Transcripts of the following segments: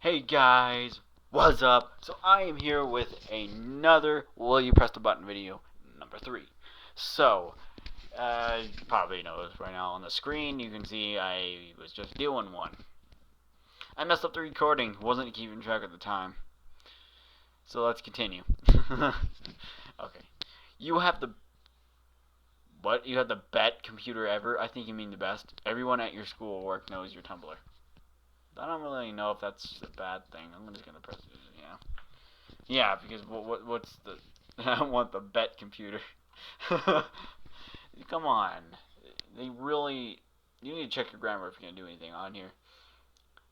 Hey guys, what's up? So I am here with another Will You Press the Button video, number 3. So, you probably noticed right now on the screen, you can see I was just doing one. I messed up the recording, wasn't keeping track at the time. So let's continue. Okay. You have the... What? You have the best computer ever? I think you mean the best. Everyone at your school or work knows your Tumblr. I don't really know if that's a bad thing. I'm just gonna press it. Yeah, because what's the? I want the bet computer. Come on, they really. You need to check your grammar if you're gonna do anything on here.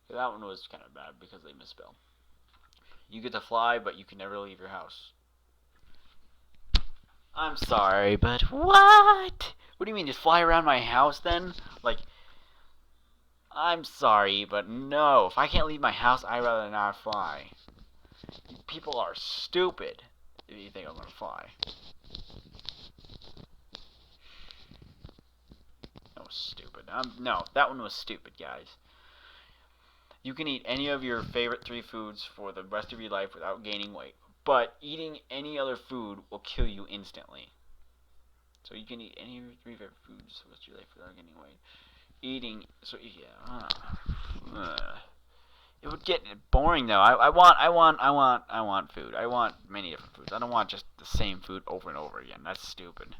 That one was kind of bad because they misspelled. You get to fly, but you can never leave your house. I'm sorry, but what? What do you mean, just fly around my house then? Like, I'm sorry, but no. If I can't leave my house, I'd rather not fly. People are stupid if you think I'm gonna fly. That was stupid. No, that one was stupid, guys. You can eat any of your favorite 3 foods for the rest of your life without gaining weight, but eating any other food will kill you instantly. So you can eat any of your 3 favorite foods for the rest of your life without gaining weight. It would get boring though. I want food. I want many different foods. I don't want just the same food over and over again. That's stupid.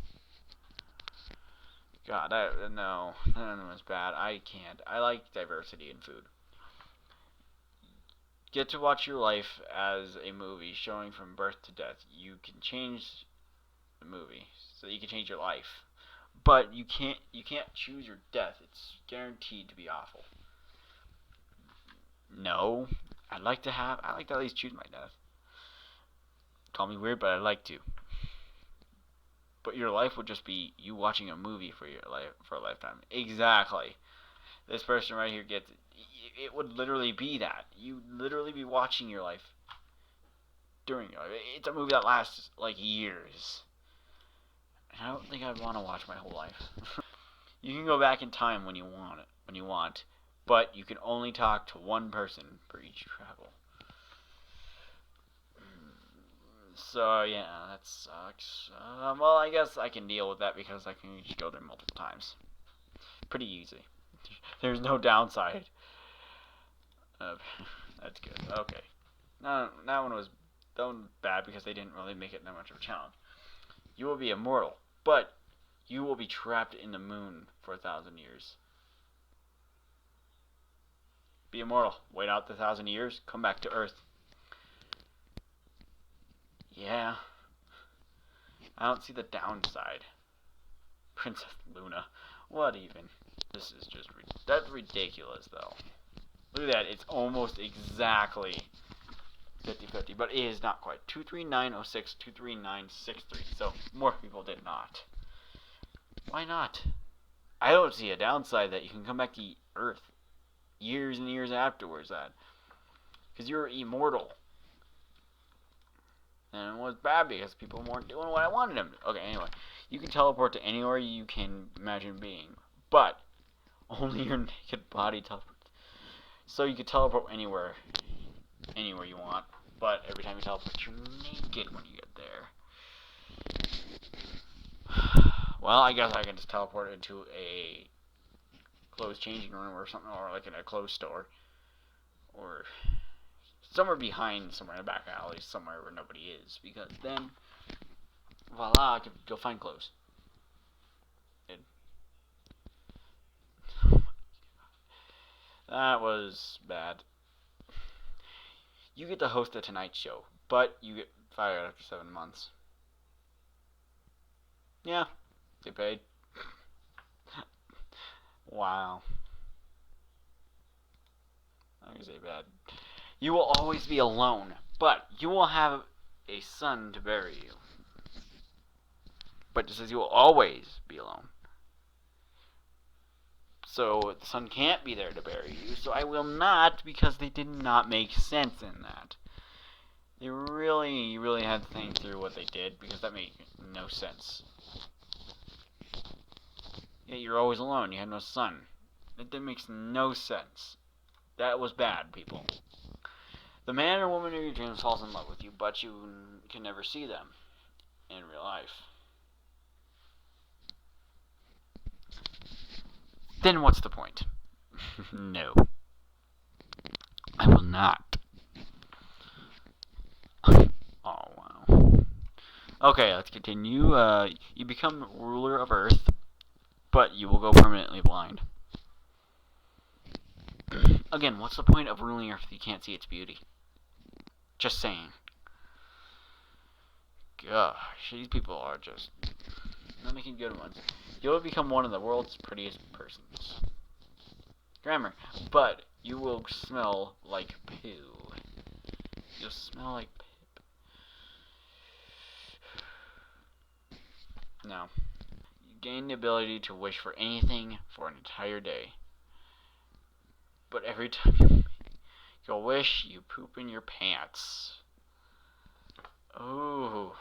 God, no, that was bad. I can't. I like diversity in food. Get to watch your life as a movie showing from birth to death. You can change the movie, so you can change your life. But you can't choose your death. It's guaranteed to be awful. No, I'd like to at least choose my death. Call me weird, but I'd like to. But your life would just be you watching a movie for your life for a lifetime. Exactly. This person right here gets it. It would literally be that. You'd literally be watching your life during your life. It's a movie that lasts like years. I don't think I'd want to watch my whole life. You can go back in time when you want, but you can only talk to one person for each travel. So yeah, that sucks. Well, I guess I can deal with that because I can just go there multiple times. Pretty easy. There's no downside. That's good. Okay. No, that one was bad because they didn't really make it that much of a challenge. You will be immortal, but you will be trapped in the moon for 1,000 years. Be immortal. Wait out the 1,000 years. Come back to Earth. Yeah. I don't see the downside. Princess Luna. What even? This is just... That's ridiculous, though. Look at that. It's almost exactly 50-50. But it is not quite. 23906, 23963. So, more people did not. Why not? I don't see a downside that you can come back to Earth years and years afterwards. Because you're immortal. And it was bad because people weren't doing what I wanted them to. Okay, anyway. You can teleport to anywhere you can imagine being. But only your naked body teleports. So you can teleport anywhere you want. But every time you teleport, you're naked when you get there. Well, I guess I can just teleport into a closed changing room or something. Or like in a closed store. Or... somewhere behind, somewhere in the back alley, somewhere where nobody is, because then, voila, I can go find clothes. That was bad. You get to host the Tonight Show, but you get fired after 7 months. Yeah, get paid. Wow. I'm gonna say bad. You will always be alone, but you will have a son to bury you. But it says you will always be alone. So the son can't be there to bury you, so I will not, because they did not make sense in that. They really had to think through what they did, because that made no sense. Yeah, you're always alone, you have no son. That makes no sense. That was bad, people. The man or woman of your dreams falls in love with you, but you can never see them in real life. Then what's the point? No. I will not. Oh, wow. Okay, let's continue. You become ruler of Earth, but you will go permanently blind. Again, what's the point of ruling Earth if you can't see its beauty? Just saying. Gosh, these people are just not making good ones. You'll become one of the world's prettiest persons. Grammar. But you will smell like poo. You'll smell like pip. No. You gain the ability to wish for anything for an entire day. But every time you make a wish, you poop in your pants. Ooh.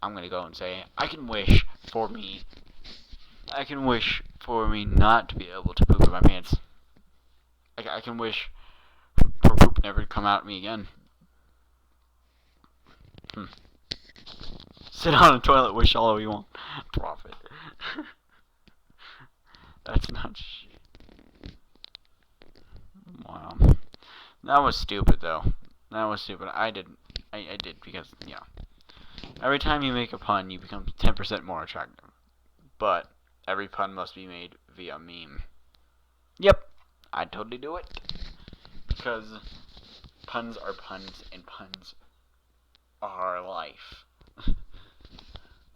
I'm gonna go and say, I can wish for me not to be able to poop in my pants. I can wish for poop never to come out at me again. Sit on a toilet, wish all you want. Profit. That's not shit. Wow. That was stupid, though. That was stupid. I did because, you know. Every time you make a pun, you become 10% more attractive. But every pun must be made via meme. Yep. I'd totally do it. Because puns are puns, and puns are life.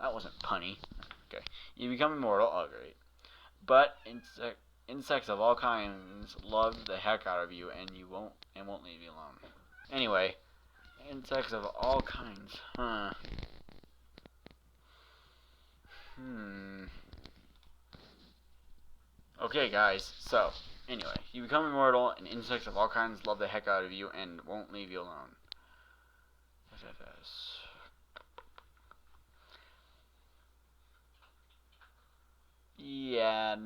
That wasn't punny. Okay. You become immortal. Oh, great. But insects of all kinds love the heck out of you, and won't leave you alone. Anyway, insects of all kinds. Okay, guys. So, anyway, you become immortal, and insects of all kinds love the heck out of you and won't leave you alone. Yeah,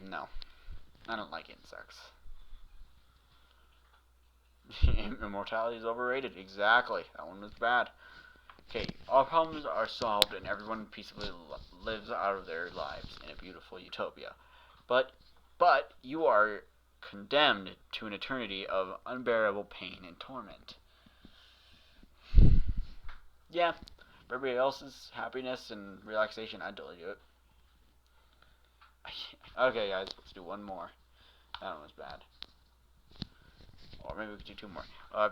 no. I don't like insects. Immortality is overrated. Exactly. That one was bad. Okay, all problems are solved and everyone peacefully lives out of their lives in a beautiful utopia. But you are condemned to an eternity of unbearable pain and torment. Yeah, for everybody else's happiness and relaxation, I'd totally do it. Okay, guys, let's do one more. That one was bad. Or maybe we could do two more.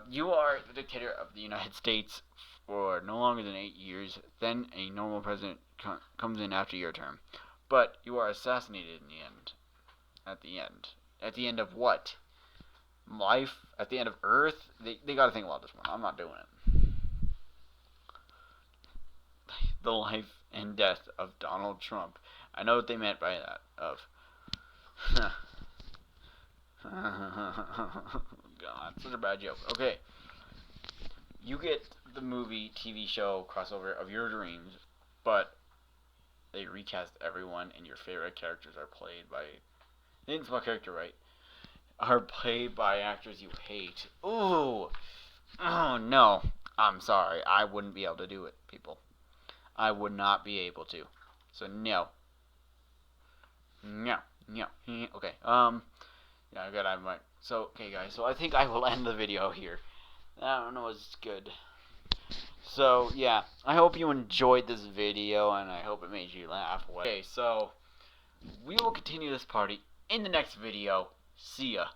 You are the dictator of the United States for no longer than 8 years. Then a normal president comes in after your term. But you are assassinated in the end. At the end. At the end of what? Life? At the end of Earth? They gotta think about this one. I'm not doing it. The life and death of Donald Trump. I know what they meant by that. God, such a bad joke. Okay. You get the movie, TV show crossover of your dreams, but they recast everyone and your favorite characters are played by... They didn't spell character right. Are played by actors you hate. Ooh. Oh, no. I'm sorry. I wouldn't be able to do it, people. I would not be able to. So, no. No. No. Okay. Yeah, good. I might. So, okay, guys. So, I think I will end the video here. I don't know. It's good. So, yeah. I hope you enjoyed this video, and I hope it made you laugh. Okay, so we will continue this party in the next video. See ya.